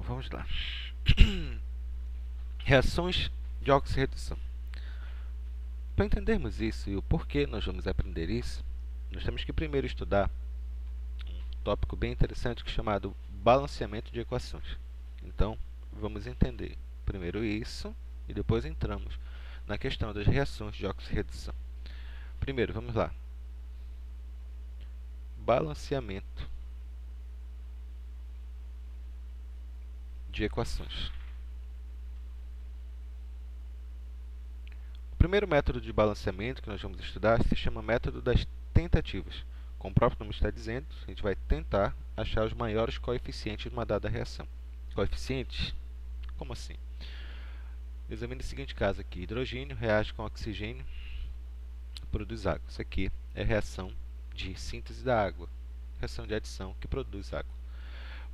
vamos lá. Reações de oxirredução. Para entendermos isso e o porquê nós vamos aprender isso, nós temos que primeiro estudar um tópico bem interessante chamado balanceamento de equações. Então, vamos entender primeiro isso e depois entramos na questão das reações de oxirredução. Primeiro, vamos lá. Balanceamento de equações. O primeiro método de balanceamento que nós vamos estudar se chama método das tentativas. Como o próprio nome está dizendo, a gente vai tentar achar os maiores coeficientes de uma dada reação. Coeficientes? Como assim? Examine o seguinte caso aqui. Hidrogênio reage com oxigênio, produz água. Isso aqui é reação de síntese da água. Reação de adição que produz água.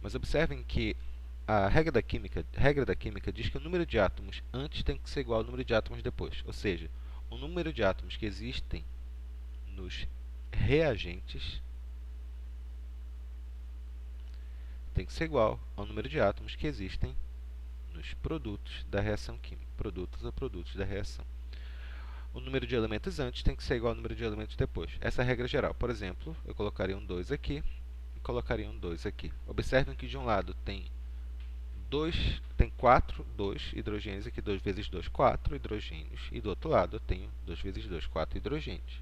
Mas observem que a regra da química diz que o número de átomos antes tem que ser igual ao número de átomos depois. Ou seja, o número de átomos que existem nos reagentes tem que ser igual ao número de átomos que existem nos produtos da reação química. Produtos ou produtos da reação. O número de elementos antes tem que ser igual ao número de elementos depois. Essa é a regra geral. Por exemplo, eu colocaria um 2 aqui e colocaria um 2 aqui. Observem que de um lado tem 4 hidrogênios, aqui 2 vezes 2, 4 hidrogênios, e do outro lado eu tenho 2 vezes 2, 4 hidrogênios.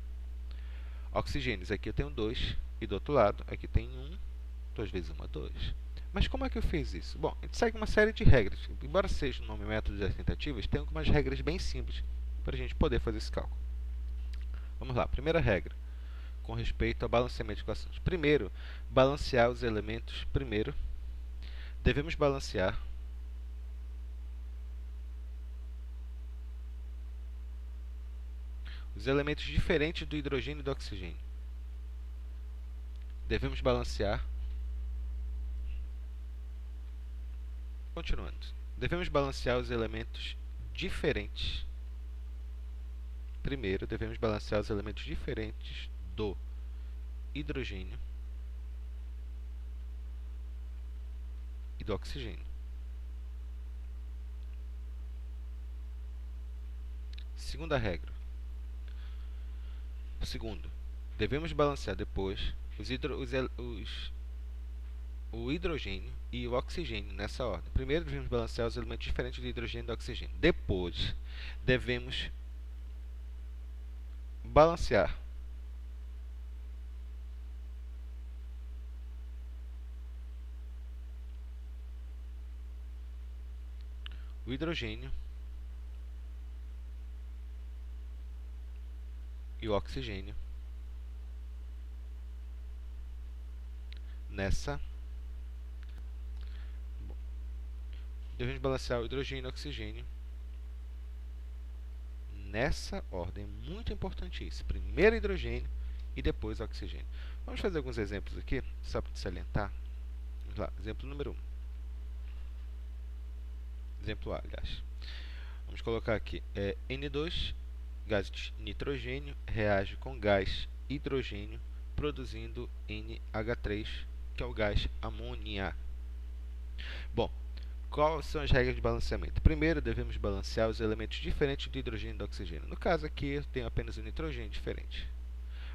Oxigênios, aqui eu tenho 2, e do outro lado aqui tem 1, 2 vezes 1 é 2. Mas como é que eu fiz isso? Bom, a gente segue uma série de regras. Embora seja o nome método das tentativas, tem algumas regras bem simples para a gente poder fazer esse cálculo. Vamos lá, primeira regra, com respeito ao balanceamento de equações. Primeiro, balancear os elementos. Primeiro, devemos balancear os elementos diferentes do hidrogênio e do oxigênio. Devemos balancear. Continuando. Devemos balancear os elementos diferentes. Primeiro, devemos balancear os elementos diferentes do hidrogênio e do oxigênio. Segunda regra. Segundo, devemos balancear depois o hidrogênio e o oxigênio nessa ordem. Primeiro, devemos balancear os elementos diferentes do hidrogênio e do oxigênio. Depois, devemos balancear o hidrogênio e o oxigênio nessa. Devemos balancear o hidrogênio e o oxigênio nessa ordem. Muito importante isso. Primeiro hidrogênio e depois oxigênio. Vamos fazer alguns exemplos aqui, só para salientar. Vamos lá, exemplo número 1. Exemplo A, aliás. Vamos colocar aqui, N2, gás de nitrogênio, reage com gás hidrogênio, produzindo NH3, que é o gás amônia. Bom, quais são as regras de balanceamento? Primeiro, devemos balancear os elementos diferentes do hidrogênio e do oxigênio. No caso aqui, eu tenho apenas um nitrogênio diferente.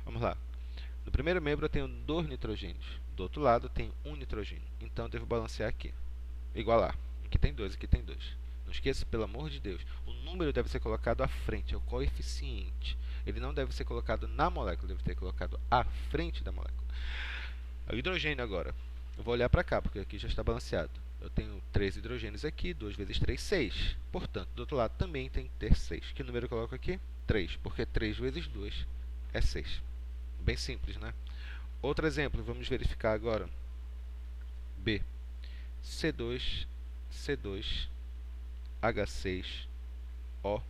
Vamos lá. No primeiro membro, eu tenho 2 nitrogênios. Do outro lado, eu tenho 1 nitrogênio. Então, eu devo balancear aqui. Igualar. Aqui tem 2, aqui tem 2. Não esqueça, pelo amor de Deus, o número deve ser colocado à frente, é o coeficiente. Ele não deve ser colocado na molécula, deve ser colocado à frente da molécula. O hidrogênio agora. Eu vou olhar para cá, porque aqui já está balanceado. Eu tenho 3 hidrogênios aqui, 2 vezes 3, 6. Portanto, do outro lado também tem que ter 6. Que número eu coloco aqui? 3, porque 3 vezes 2 é 6. Bem simples, né? Outro exemplo, vamos verificar agora. B. C2, C2, H6O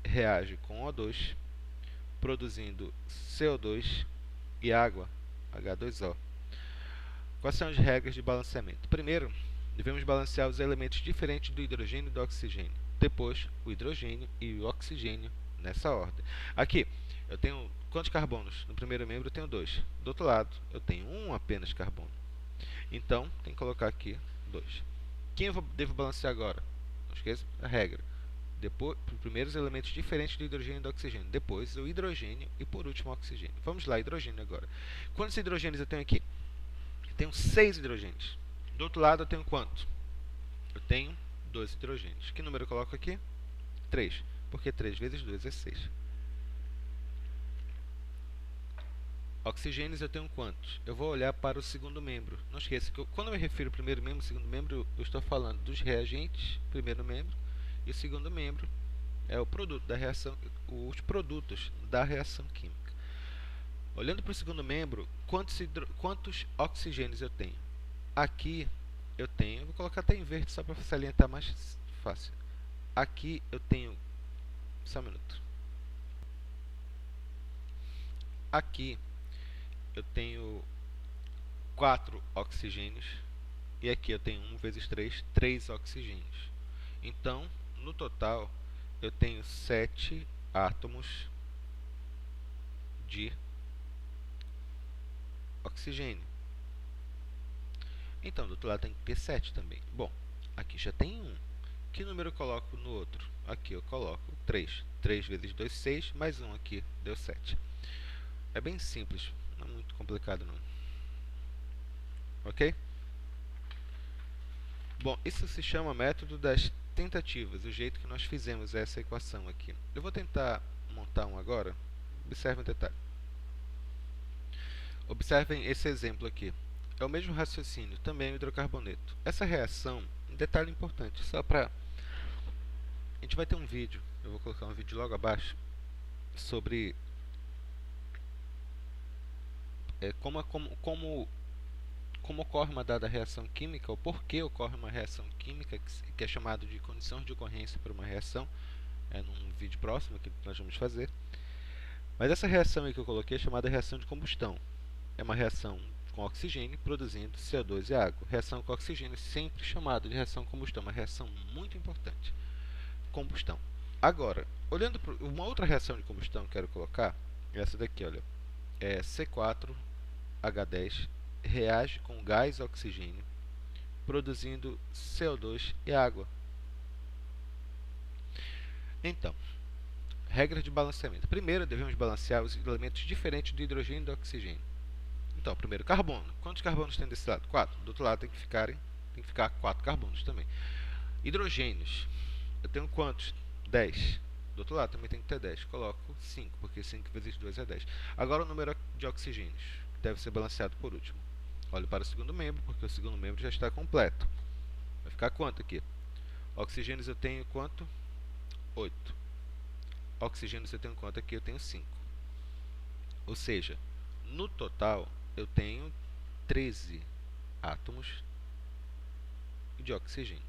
reage com O2, produzindo CO2 e água, H2O. Quais são as regras de balanceamento? Primeiro, devemos balancear os elementos diferentes do hidrogênio e do oxigênio. Depois, o hidrogênio e o oxigênio nessa ordem. Aqui, eu tenho quantos carbonos? No primeiro membro eu tenho 2. Do outro lado, eu tenho 1 apenas carbono. Então, tem que colocar aqui 2. Quem eu devo balancear agora? Não esqueça a regra. Depois, primeiro os elementos diferentes do hidrogênio e do oxigênio. Depois o hidrogênio e por último o oxigênio. Vamos lá, hidrogênio agora. Quantos hidrogênios eu tenho aqui? Eu tenho 6 hidrogênios. Do outro lado eu tenho quanto? Eu tenho 2 hidrogênios. Que número eu coloco aqui? 3. Porque 3 vezes 2 é 6. Oxigênios eu tenho quantos? Eu vou olhar para o segundo membro. Não esqueça que quando eu me refiro ao primeiro membro e segundo membro, eu estou falando dos reagentes, primeiro membro, e o segundo membro é o produto da reação, os produtos da reação química. Olhando para o segundo membro, quantos oxigênios eu tenho? Aqui eu tenho, vou colocar até em verde só para salientar mais fácil. Aqui eu tenho, só um minuto. Aqui eu tenho 4 oxigênios e aqui eu tenho 1 vezes 3, 3 oxigênios. Então, no total, eu tenho 7 átomos de oxigênio. Então, do outro lado tem que ter 7 também. Bom, aqui já tem 1. Que número eu coloco no outro? Aqui eu coloco 3. 3 vezes 2, 6, mais 1 aqui, deu 7. É bem simples, não é muito complicado não. Ok? Bom, isso se chama método das tentativas, o jeito que nós fizemos essa equação aqui. Eu vou tentar montar um agora. Observem um detalhe. Observem esse exemplo aqui. É o mesmo raciocínio, também o hidrocarboneto. Essa reação, um detalhe importante, só para... A gente vai ter um vídeo, eu vou colocar um vídeo logo abaixo, sobre como ocorre uma dada reação química, ou por que ocorre uma reação química, que é chamado de condição de ocorrência para uma reação. É num vídeo próximo que nós vamos fazer. Mas essa reação aí que eu coloquei é chamada reação de combustão. É uma reação com oxigênio produzindo CO2 e água. Reação com oxigênio é sempre chamada de reação combustão, uma reação muito importante. Combustão. Agora, olhando para uma outra reação de combustão que eu quero colocar, é essa daqui, olha. É C4H10 reage com gás e oxigênio, produzindo CO2 e água. Então, regra de balanceamento. Primeiro, devemos balancear os elementos diferentes do hidrogênio e do oxigênio. Então, primeiro, carbono. Quantos carbonos tem desse lado? 4. Do outro lado tem que ficar 4 carbonos também. Hidrogênios. Eu tenho quantos? 10. Do outro lado também tem que ter 10. Coloco 5, porque 5 vezes 2 é 10. Agora o número de oxigênios, que deve ser balanceado por último. Olho para o segundo membro, porque o segundo membro já está completo. Vai ficar quanto aqui? Oxigênios eu tenho quanto? 8. Oxigênios eu tenho quanto aqui? Eu tenho 5. Ou seja, no total eu tenho 13 átomos de oxigênio.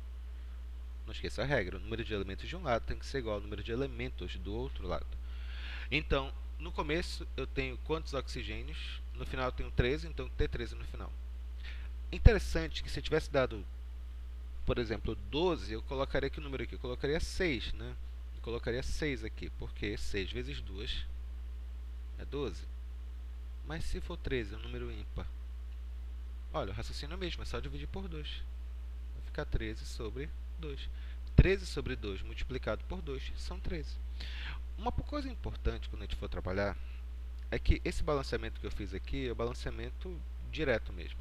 Não esqueça a regra, o número de elementos de um lado tem que ser igual ao número de elementos do outro lado. Então, no começo eu tenho quantos oxigênios? No final eu tenho 13, então tem que ter 13 no final. Interessante que se eu tivesse dado, por exemplo, 12, eu colocaria que número aqui? Eu colocaria 6, né? Eu colocaria 6 aqui, porque 6 vezes 2 é 12. Mas se for 13, é um número ímpar. Olha, o raciocínio é o mesmo, é só dividir por 2. Vai ficar 13 sobre 2. 13 sobre 2 multiplicado por 2 são 13. Uma coisa importante quando a gente for trabalhar é que esse balanceamento que eu fiz aqui é o balanceamento direto mesmo.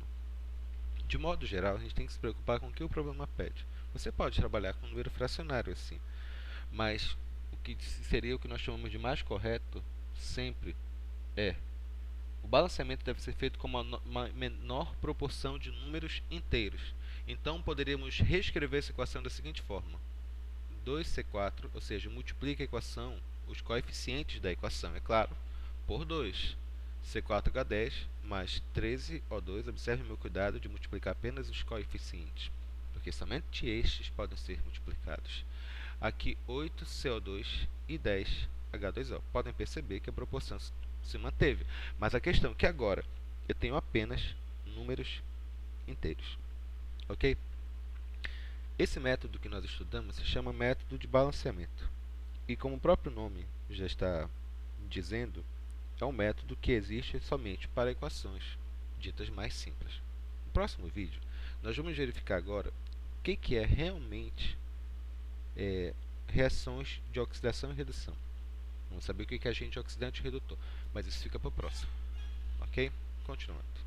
De modo geral, a gente tem que se preocupar com o que o problema pede. Você pode trabalhar com um número fracionário assim, mas o que seria o que nós chamamos de mais correto sempre é: o balanceamento deve ser feito com uma menor proporção de números inteiros. Então, poderíamos reescrever essa equação da seguinte forma: 2C4, ou seja, multiplica a equação, os coeficientes da equação, é claro, por 2. C4H10 mais 13O2, observe meu cuidado de multiplicar apenas os coeficientes, porque somente estes podem ser multiplicados. Aqui 8CO2 e 10H2O. Podem perceber que a proporção se manteve, mas a questão é que agora eu tenho apenas números inteiros. Ok? Esse método que nós estudamos se chama método de balanceamento. E como o próprio nome já está dizendo, é um método que existe somente para equações ditas mais simples. No próximo vídeo, nós vamos verificar agora que é realmente reações de oxidação e redução. Vamos saber o que é agente oxidante e redutor, mas isso fica para o próximo. Ok? Continuando.